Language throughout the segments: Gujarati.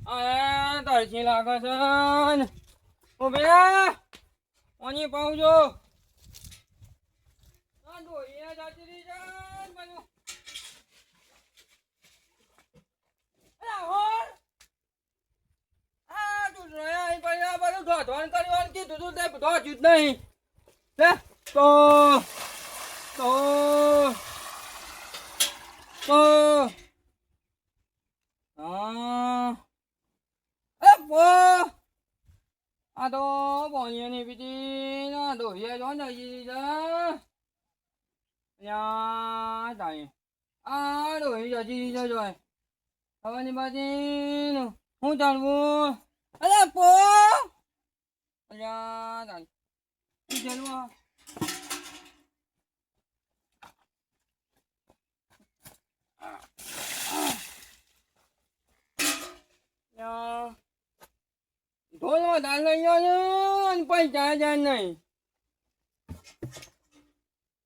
આ તરસી લાગે છે ને. ઉભી ઓની પાવજો આ દોઈએ જાતી રહી છે ને બધું. અલા હોર આ તું રહ્યા અહીં પડ્યા બધું ધોધવાન કરવાનું કીધું તું તે ધોચ્યું જ નહીં લે તો તો તો હા એ પો આ તો બોનિયાની પીટી ના દોઈએ જો ને યા તાઈ આ દોઈ જજી જો જોય હવાની બાજીનું હું ચાલવું અરે પો અલ્યા તાઈ ચાલવું ઢોલમાં દાલ લઈ આવ્યો ને પૈસા જાય નહીં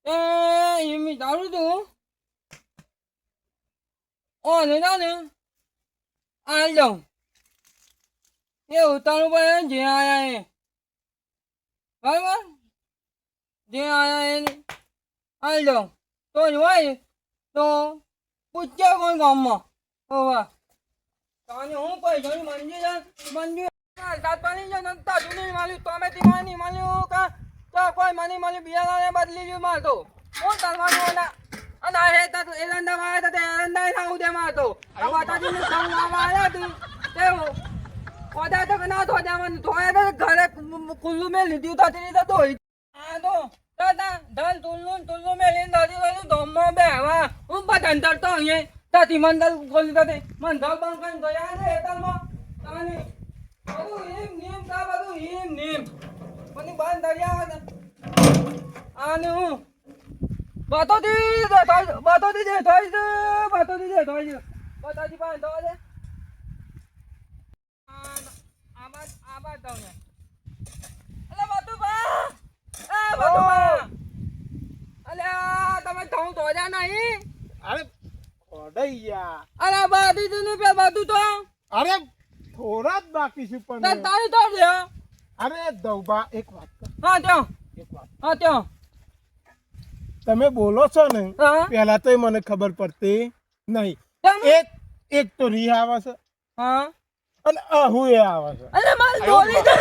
એ એમી દારૂ તું ઓ ને ને આલ જાઉં એ ઉતારવું પડે જે આયા એ બરાબર જે આયા એને આલ જાઉં તો જ હોય તો પૂછ્યા કોઈ ગામમાં હોવા તાને હું પૈસાની મંજૂર સાત પાણી જો નતા જૂની માલ્યું તમે તીમાની માલ્યું કા તો કોઈ માની માલ્યું બિયારાને બદલી ગયું મારતો કોણ તારવાનું એના અને આ હે તો એરંડા વાયા તો એરંડા ના ઉદે મારતો આ માતાજીને સંગ આવ્યા તું તેવો ઓદા તો ના તો દેવાનું ધોયા તો ઘરે કુલ્લુ મે લીધું તો તેની તો ધોઈ આ તો દાદા ધન તુલ્લુ મે લીન દાદી વાળું ધોમો બેવા હું બટન તરતો અહીંયા તાતી મંદલ ખોલી દે મંદલ બંધ કરીને ધોયા ને એતલમાં તાને બધું એમ નેમ કા બધું એમ નેમ મને બંધ દરિયા આને હું બાતો દી દે બાતાજી પાસે દો દે આબાદ દો ને અલે બાતુ બા એ બાતુ બા અલે તમે ધોં ધોજા નહીં અરે ઓડૈયા અરે બાદી તું ને પે બાતુ તો અરે થોડા જ બાકી છે પણ તારી તો દે અરે દઉબા એક વાત કર હા ત્યો એક વાત હા ત્યો તમે બોલો છો ને હા પહેલા તો મને ખબર પડતી નહીં એક તો રી આવે છે હા અને હું એ આવે છે અરે મારી ડોલી દે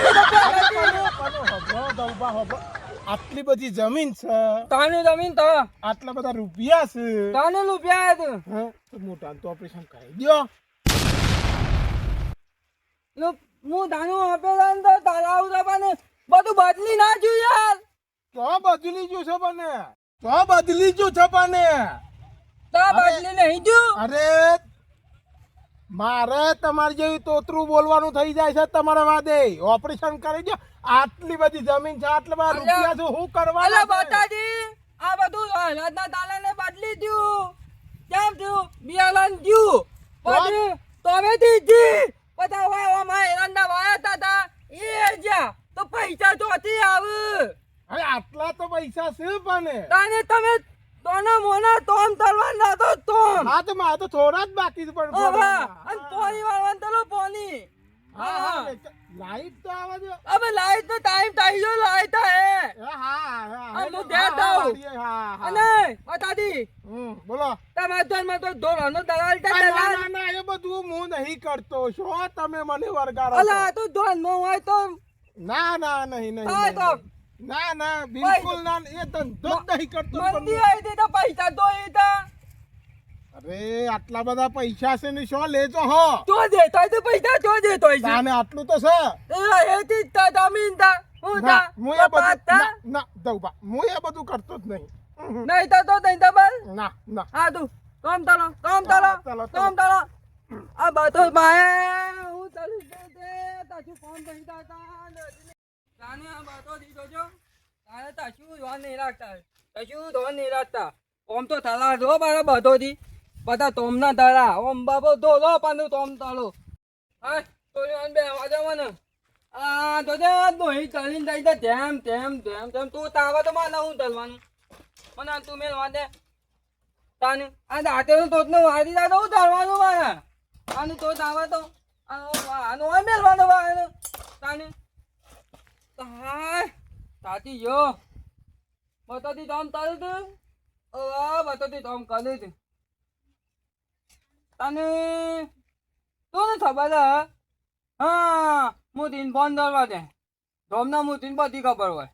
દઉબા હબો આટલી બધી જમીન છે તાની જમીન તો આટલા બધા રૂપિયા છે તાને રૂપિયા હતું હા તો મોટા તો ઓપરેશન કરી દો હું દાનું આપેલા ને તો તારા ઉદાપાને બધું બદલી ના જોયું યાર તો બદલી ગયું છે બને તો બદલી નહીં જો અરે મારે તમારી જેવી તોતરું બોલવાનું થઈ જાય છે તમારા વાદે ઓપરેશન કરી દો આટલી બધી જમીન છે આટલા બધા રૂપિયા છે હું કરવા અલે બતાજી આ બધું રાજના તાલાને બદલી દ્યું કેમ થયું બિયાલન દ્યું પછી તમે દીધી બધા વાવામાં એરંડા વાયા તા એ જા તો પૈસા જોતી આવે અરે આટલા તો પૈસા છે પણ તાને તમે તોના મોના તોમ તલવાર ના તો તોમ હા તો મારે તો થોડા જ બાકી છે પણ અને પોની વાળવાનું તલો પોની હા લાઈટ તો આવે છે અબે લાઈટ નો ટાઈમ થઈ ગયો લાઈટ હે હા હું દે દઉં અને બતાદી બોલો તમારા ધરમાં તો ધોરણનો દલાલ ના એ બધું હું નહીં કરતો શું તમે મને વરગાડો અલા તો ધોનમાં હોય તો ના નહીં હા તો ના બિલકુલ ના એ ધંધો જ નહીં કરતો મંદી આવી તો પૈસા તો એ તા અરે આટલા બધા પૈસા છે ને શું લેજો હો તો દેતો તો પૈસા તો દેતો છે તાને આટલું તો છે એ તી તા જમીન તા હું તા હું એ બધું ના દઉબા હું એ બધું કરતો જ નહીં નહીં તો નહીં તો બસ ના હા તું કામ તાલો આ બાતો માયા હું ચાલુ દે તાજુ ફોન કરી દાતા જાને આ બાતો દીધો જો તારે તાજુ ધોન નહીં રાખતા ઓમ તો થલા જો બારા બધો દી બધા તોમના તારા ઓમ બાબો ધોલો પાનું તોમ તાલો હા તો બે વાજવાને આ તો દે દોહી ચાલીને જાય તેમ તું તાવા તો માના હું તલવાનું મને તું મેલ વાદે તાને આ દાંતેનો તોતનો વાડી દાદો હું તલવાનું મારા આનું તો તાવા તો આનો આ મેલવાનો વાયનો તાને હાય તાતી જો બતાતી કામ તારું તું બતાતી કામ કરે તું તને તું ને ખબર હે હા મોતીને ફોન કરવા દે ધોમના મોતીને બધી ખબર હોય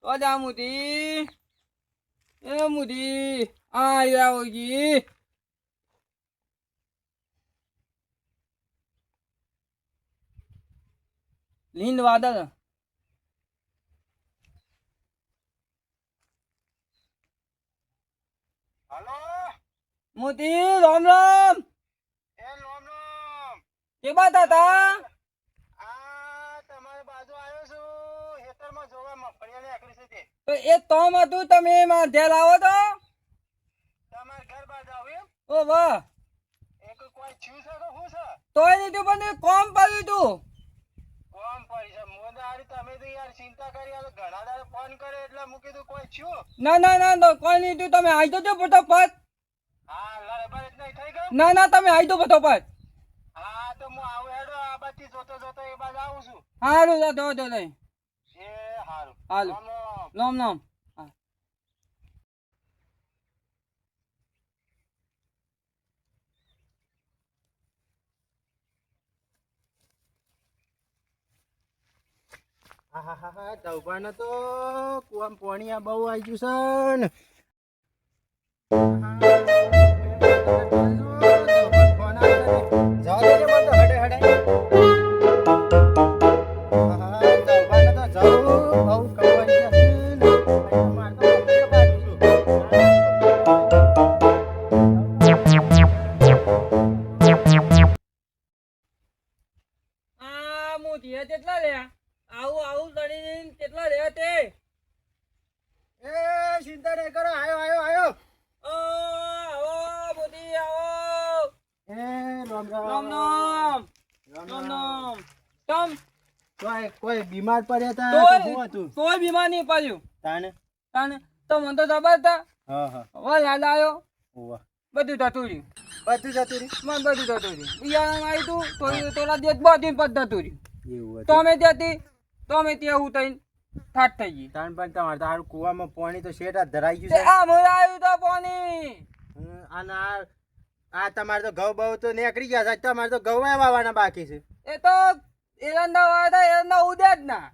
તો જા મોતી એ મોતી આવો જી લીંદ વાદળ હલો મોતી રામ રામ એ લોમ લોમ કે બાત હતા આ તમારી બાજુ આવ્યો છું ખેતરમાં જોવા મફળિયાને આકરી છે તે તો એ તોમ હતું તમે એમાં ધ્યાન લાવો તો તમારે ઘર બાજુ આવું એમ ઓ વાહ એક કોઈ છું છે તો શું છે તોય નહીં તું પણ કોમ પડ્યું તું કોમ પડી છે મોદારી તમે તો યાર ચિંતા કરી આ ઘણા દાડે ફોન કરે એટલે હું કીધું કોઈ છું ના ના ના તો કોઈ નહીં તું તમે આવી જજો ફટોફટ હા લડબર એટલે થઈ ગયો ના ના તમે આવી જાઓ ફટોફટ હા તો હું આવું હેડો આ બાજુ જોતો જોતો એ બાજુ આવું છું સારું જા દો દો લઈ એ હારું હાલો રામ રામ. રામ રામ હા. આહાહાહા, ધવભાને તો કુવામાં પાણી આ બહુ આવી ગયું છે ને. જવા દેજે મને તો હડે હડે. આહાહા, ધવભાને તો જવું બહુ કમાઈ ગયા છે ને. મારે તો મફળીઓ કાઢું આ મોતી હે કેટલા રહ્યા આવું આવું કરીને કેટલા રહ્યા તે છું. એ ચિંતા નહીં કરો, આયો આયો આયો. આવો મોતી આવો એ રામ રામ. રામ રામ રામ રામ રામ. રામ તમ કોઈ બીમાર પડ્યા હતા તો શું કોઈ હતું કોઈ બીમાર નહીં પડ્યું તાને? તાને તો મને તો ખબર હતા હા હા હવે યાદ આવ્યો ઓવા બધું થતું રહ્યું બધું જતું રહ્યું. મને બધું થતું રહ્યું બિયારણ આવ્યું તું થોડી થોડા દિવસ બધું પદ થતું રહ્યું એવું હતું. તો અમે ત્યાંથી તો અમે ત્યાં હું થઈને ઠાઠ થઈ ગઈ તાન પણ તમારે તારું કુવામાં પાણી તો શેઠ આ ધરાઈ ગયું તે છે. આ મોર આવ્યું તો પાણી અને આ તમારે તો ઘઉં બહુ તો નીકળી ગયા છે. તમારે તો ઘઉં વાવવાના બાકી છે. એ તો એરંડા વાળા હતા એરંડા ઉડ્યા જ ના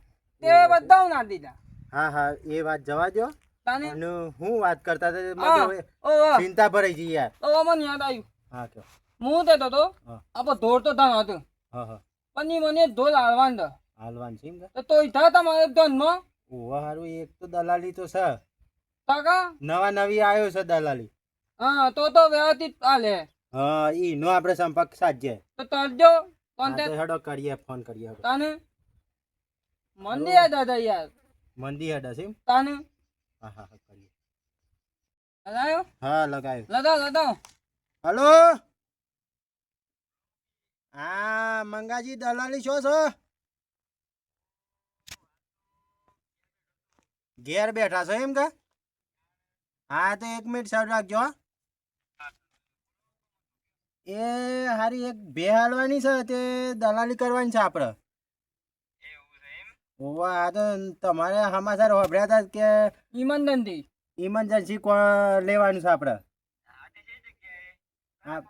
તે બધા ના દીધા હા હા એ વાત જવા દો. તાને અને હું વાત કરતા હતા હા મને તો ઓ ચિંતા ભરાઈ ગઈ યાર. ઓ મને યાદ આવ્યું હા કયો. હું તે તો હા. આપણે ધોર તો ધન હતું હા હા પણ ઈ મને ધોર હાલવાનું હતો. હાલવાન છે એમ કે? તો તોય થા તમારે ધનમાં ઓવા હારું એક તો દલાલી તો છે. કાકા નવા નવી આવ્યો છે દલાલી. હા તો વ્યવસ્થિત હાલે હા ઈ નો આપણે સંપર્ક સાધ્ય. તો તરજો હા, તો કોન્ટેક્ટ હેડો કરીએ ફોન કરીએ આપણે. તાને મંદી આ દાદા યાર મંદી હેડા છે એમ? તાને હા હા હા કરીએ. લગાયો હા લગાવ્યો. લગાવ હલો હા મંગાજી દલાલી છો છો? ઘેર બેઠા છો એમ કે? હા તો 1 મિનિટ સાઈડ રાખજો હો. એ હારી એક બે હાલવાની છે તે દલાલી કરવાની છે આપણે. ઓવા આ તો તમારે સમાચાર સાંભળ્યા હતા કે ઈમાનદારી ઇમરજન્સી લેવાનું છે આપણે. હા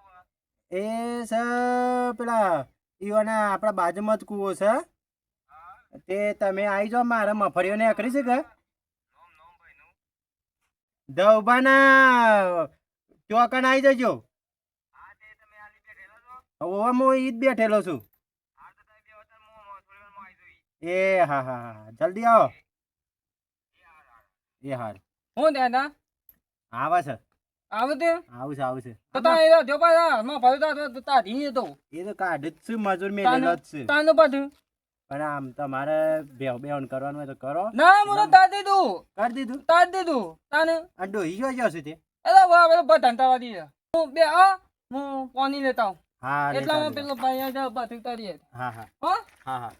એ છે પેલા ઈવાના આપણા બાજુમાં જ કૂવો છે તે તમે આવી જાઓ. મારે મફળીઓને આકરી છે કે ધવભાના ચોકન આવી જજો. હવે હું ઈ જ બેઠેલો છું. એ હા હા હા જલ્દી આવો. એ હાર હું દાદા આવે છે આવું તે આવું છે આવું છે. તો તા જો પાછા માં ભરતા તા ધી તો એ તો કાઢ જ છું, મજૂર મેલેલો જ છે. તાનું પાછું પણ આમ તમારે બેહન કરવાનું હોય તો કરો. ના હું તો તાર દીધું કરી દીધું. તાને આ ડોહી જો જશે તે. એટલે વાહ પેલો ધંધાવાદી છે હું બે હું પાણી લેતા હું હા લેતા એટલામાં લેતા. પેલો ભાઈ જાય પાછું તારી હા હા હા હા હા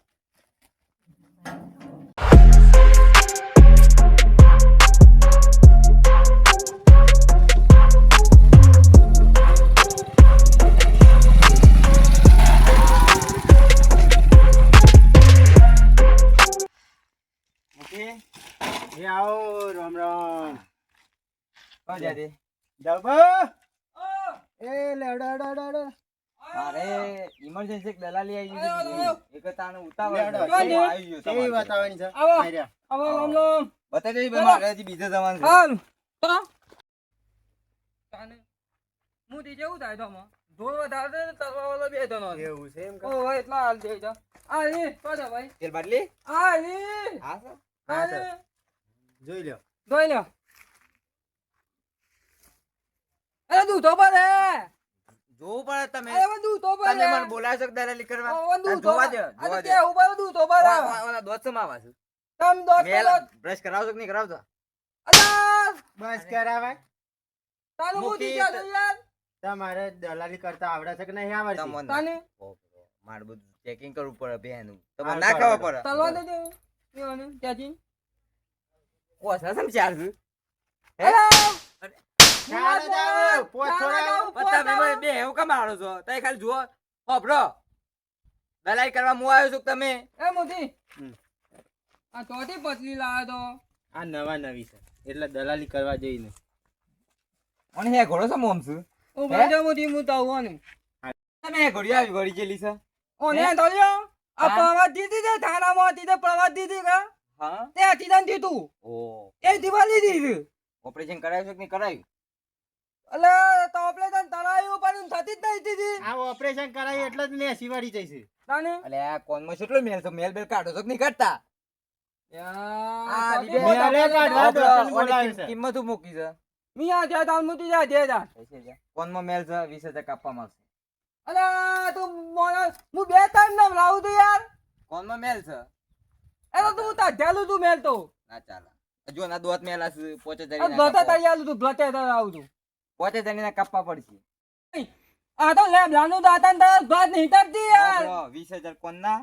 આવો રામ રામ કોણ જાતે? જબા ઓ, એ લેડો મારે emergency એક દલાલી આવી ગઈ આયો, છે. આયો. એક જ તાનું ઉતાવળ લેડો. છે. કોણ છે? આવી ગયો કેવી તમારે. બતાવવાની છે આવો. આર્યા. આવો રામ રામ. બતાવી દેજો, બોલો. મારે હજી બીજો જવાનું છે. હાલ. તો તાને મુદી જેવું થાય તો આમાં. ઢોલ વધારે ને તરવા વાળો બે જણો છે. એવું છે એમ કે? ઓ ભાઈ એટલા હાલ દે જા. આ રે પાછા ભાઈ. તેલ બાટલી? આ રે. હા સર. હા, આ સર. રે. જોઈ લ્યો ધોઈ લ્યો. અરે દૂધ તો પડે. જોવું પડે તમે. અરે દૂધ તો પડે. તમે મને બોલાવો છો કે દલાલી કરવા? ઓ દૂધ તો જોવા દો, આ જોવા તો દો. કે ઉપર દૂધ તો પડે. ઓલા દોસ્તમાં આવા છું. તમ દોસ્ત મેલ તો બ્રશ કરાવશો કે નહીં કરાવશો? અલા બસ કરાવાય તાનું મૂકી મુદી ક્યાં છે યાર? તમારે દલાલી કરતા આવડે છે કે નહીં આવડતી તમને. તાને ઓહો, મારે બધું ચેકિંગ કરવું પડે બેનું. તમને હા, ના ખબર પડે. તલવા દે દે. યોને ત્યાંથી. ઓ સસમ ચાર છું. હે? અલા ચાલો જાઓ, પોત છોડાવો. પણ તમે બે એવું કેમ આવો છો? તઈ ખાલી જુઓ. હોભળો. દલાલી કરવા હું આવ્યો છું કે તમે? એ મોદી હમ. આ તોથી પતલી લાવ્યો તો આ નવા નવી છે એટલે દલાલી કરવા જઈને અને હે ઘોડો છો મોમ છું. હું ભાઈ મોદી હું તો આવવાનું તમે હે ઘોડી આવી ઘોડી જેલી છે. ઓને ધોલ્યો આ હા? પ્રવાદ દીધી તે થાનામાં હતી તે પ્રવાદ દીધી કા હા. તે અતીદાન દીધું ઓ એ દિવાળી દીધી ઓપરેશન કરાવ્યું છે કે નહીં કરાવ્યું? એટલે તો ઓપરેશન તરાયું પણ થતી જ નહીં દીધી આ ઓપરેશન કરાયું એટલે જ ને સિવાડી જઈશે તાને અલે આ કોનમાં કેટલો મેલ છે? મેલ બેલ કાઢો છો કે નહીં કાઢતા? યાર લીધે મેલે કાઢવા હોભળો, ડોક્ટરને ઓની બોલાવ્યું છે. કિંમત શું મૂકી છે? મિયા જ્યાં તાન મુતી જા દે જા કોનમાં મેલ છે 20,000 કાપવા માંગશે. અલા તું મોનો હું બે ટાઈમ નામ લાવું તું યાર કોનમાં મેલ છે? એ તો તું તાઢેલું તું મેલ તો ના ચાલે. જો ના દોત મેલા છે 5,000 આ ના ગોતા કાપવા. તૈયાર તું ગતે આવું તું 5,000 ના કાપવા પડશે. આ તો લેબ લાનું દાતા ને તાર ભાત નહીં તરતી યાર હોભળો, 20,000 કોનના,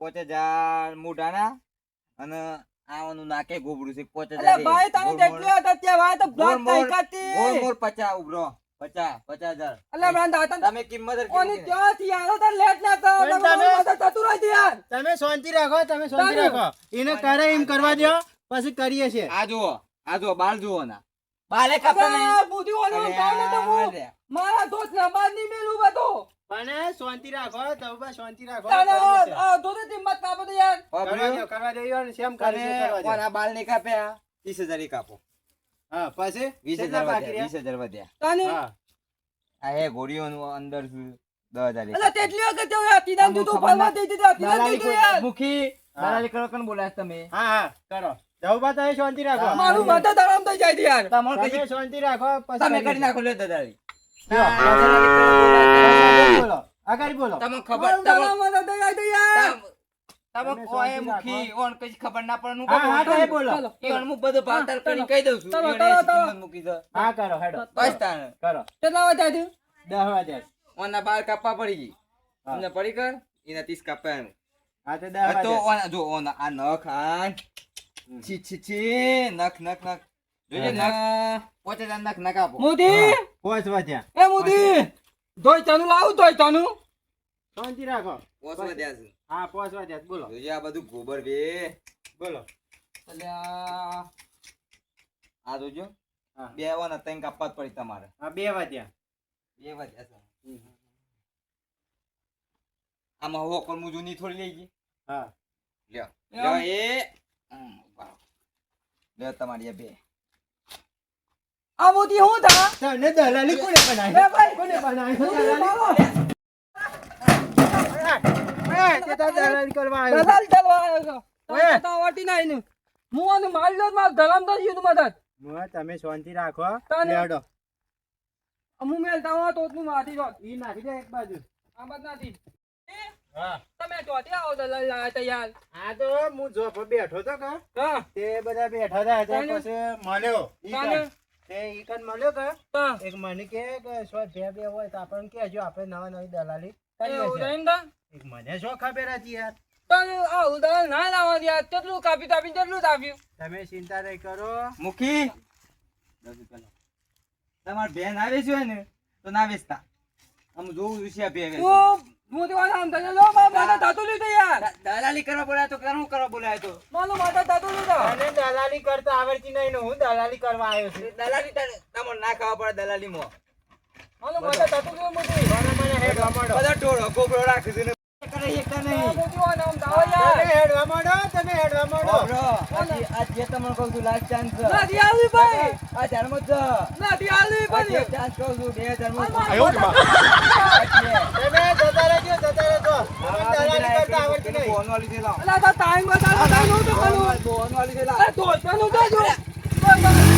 5,000 મૂઢાના અને આવાનું નાકે ગોબડું છે 5,000 અલે ભાઈ તને જેટલી હતા ત્યાં ભાઈ તો ભાત નહીં કરતી ગોળ મોળ 50 ઉભરો 50,000. અલે ભાઈ દાતા તમે કિંમત જ ઓની કીધી ને. ક્યાંથી આલો તો લેટ ના કરો પણ તમે તમે- માથે થતું રહી યાર તમે શાંતિ રાખો તમે શાંતિ તારું. રાખો એને કરે એમ કરવા દો પછી કરીએ છીએ આ જુઓ બાલ જુઓ ના બાલે કાપતા નહીં. અરે બુધી ઓનો અરે કામ તો હું અરે. મારા દોસ્ત ના બાદ ની મેલું બધો પણ શાંતિ રાખો તવબા શાંતિ રાખો તાને કરીએ છીએ. આ દોસ્ત કિંમત કાપો તો યાર કરવા દો યાર શેમ કરે છે અને કરવા દો. કોના બાલ નહીં કાપ્યા 30,000 ઈ કાપો. હા પછી 20,000 કેટલા બાકી વધ્યા, રહ્યા? 20,000 વધ્યા. તાને હા આ હે ઘોડીઓનું અંદર છે 10,000 ઈ અલે કાપો. તેટલી વખત જો અતીદાન તમને તું ખબર ફરવા ના- દઈ દીધું અતીદાન દલાલી દીધું કોઈ- યાર મુખી દલાલી કરવા કોણ બોલાય છે તમે? હા હા કરો જવબા તમે શાંતિ રાખો મારું માથા ધરામ થઈ જાય છે યાર તમારે તમે કઈ શાંતિ રાખો પછી તમે કરીએ કરી નાખો લે દલાલી. હા. દલાલી કરવા છીએ. બોલાય. બોલો આગળ બોલો તમને ખબર મારું ધરામ માથા થઈ જાય છે યાર તમે તમે ઓય શાંતિ મુખી રાખો. ઓન કઈ ખબર ના પડે નું હા હા કહો. તમે બોલો ચાલો, ઈ ઓન હું બધું ભાવતાલ ચાલો. કરીને કહી દઉં છું. ચાલો, ઈ ચાલો, ઓને ચાલો. કિંમત મૂકી છે. હા કરો હેડો બસ તાણે. કરો કેટલા વાગ્યા થયું 10 વાગ્યા ઓના બાલ કાપવા પડી ગઈ. હા. તમને પડી કર એના 30 કાપ્યા. હા તો 10 આ તો વાગ્યા ઓના જો ઓના આ નખ આ છી છી છી નખ નખ નખ જોજે નખ પોતે જ નખ નખ આપો. મોદી 5 વાગ્યા એ મોદી ધોઈ ચાનું લાવું ધોઈ ચાનું શાંતિ રાખો પોસ વધ્યા છે. હા 5 વાગ્યા બોલો જોજે આ બધું ગોબર બે બોલો અલ્યા આ જોજો હા બે ઓના ત્રણ કાપવા જ પડી તમારે. હા 2 વાગ્યા બે વધ્યા છે. આમાં હોકર મું જૂની થોડી લઈ ગઈ. હા લ્યો લ્યો એ વાહ. લ્યો તમારી આ બે. આ મોદી હું થા તને દલાલી કોને એ બનાવી ભાઈ કોને બનાવી મોદી મારો તે તો દલાલી કરવા આવ્યો દલાલ ચાલવા આવ્યો છો ઓય. તો વાટી નાઈ ને હું આને મારી લો માર ધરામ તો જીવ મદદ મોં તમે શાંતિ રાખો તને- લેડો હું મેલતા હું તો તું મારી જો ઈ નાખી દે એક બાજુ આ બત નથી હા તમે ચોથી આવો દલાલ લાયા તા યાર આ તો હું જો બેઠો તો કા હા તે બધા બેઠા હતા તે તાને- પછી મળ્યો ઈ તાને- કાન. તે ઈ કાન મળ્યો કા હા એક મને કે સો બે હોય તો આપણને કહેજો આપણે નવા નવી દલાલી કરીએ એવું છીએ. રહીને તા એક મને શું ખબર હતી યાર તને આ ઉદાહરણ ના લાવવા દે યાર કેટલું કાપી તાપી કેટલું તાપ્યું તમે ચિંતા નહીં કરો મુખી તમાર બેન આવે છે ને તો ના વેચતા આમ જોવું છે બે વેચતા. તું મોટી વાત આમ થશે લો મારા થતું લીધું યાર યાર દલાલી કરવા બોલાય તો શું કરવા બોલાય તો મારો માતા થતું નતું તને દલાલી કરતા આવડતી નહીં ને હું દલાલી કરવા આવ્યો છું દલાલી તમને ના ખાવા પડે દલાલીમાં મારો માતા થતું નતું મોટી મને હેડ વામડો બધા ટોળો કોપરો રાખી દીધો કરે એકતા નહીં મોટી નામ દાવા યાર તમે હેડ વામડો તમે હેડ વામડો બરો આ જે તમને કહું છું લાસ્ટ ચાન્સ ના દી આલી ભાઈ આ ધર્મ જ ના દી આલી ભાઈ ચાન્સ કહું છું બે ધર્મ તમે જતા રહેજો મને દલાલી કરતા આવડતી નહીં બોન વાળી છે લાવ અલા તા ટાઈમ બતાવો ટાઈમ નતો ખાલું બોન વાળી છે લાવ અરે તો તનું તો જો